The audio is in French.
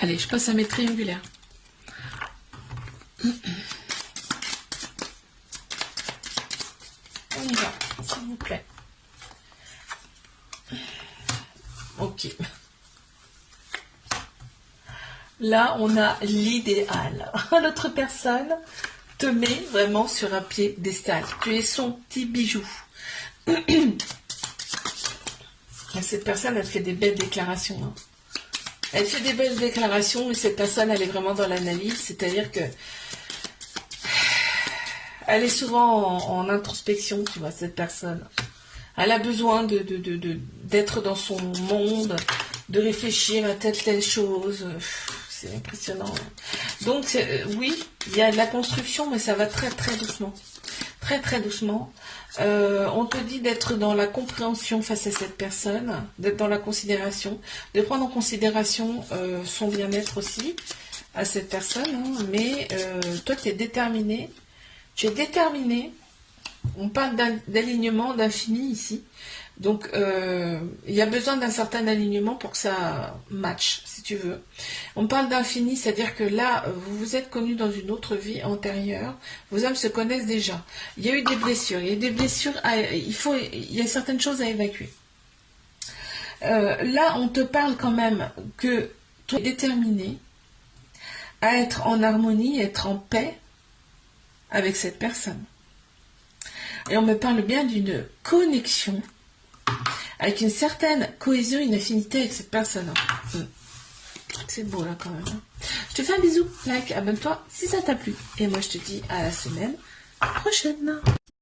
Allez, je passe à mes triangulaires. On y va, s'il vous plaît. Ok. Là, on a l'idéal. L'autre personne te met vraiment sur un piédestal. Tu es son petit bijou. Cette personne, elle fait des belles déclarations. Hein. Elle fait des belles déclarations, mais cette personne, elle est vraiment dans l'analyse. C'est-à-dire que elle est souvent en introspection, tu vois, cette personne. Elle a besoin d'être dans son monde, de réfléchir à telle chose. C'est impressionnant. Donc, oui, il y a de la construction, mais ça va très, très doucement. Très, très doucement. On te dit d'être dans la compréhension face à cette personne, d'être dans la considération, de prendre en considération son bien-être aussi à cette personne. Hein, mais toi, tu es déterminé. Tu es déterminé. On parle d'alignement, d'infini ici. Donc, il y a besoin d'un certain alignement pour que ça matche, si tu veux. On parle d'infini, c'est-à-dire que là, vous vous êtes connus dans une autre vie antérieure. Vos âmes se connaissent déjà. Il y a eu des blessures. Il y a des blessures. Il y a certaines choses à évacuer. Là, on te parle quand même que tu es déterminé à être en harmonie, être en paix avec cette personne. Et on me parle bien d'une connexion avec une certaine cohésion, une affinité avec cette personne. C'est beau là quand même. Je te fais un bisou, like, abonne-toi si ça t'a plu. Et moi je te dis à la semaine prochaine.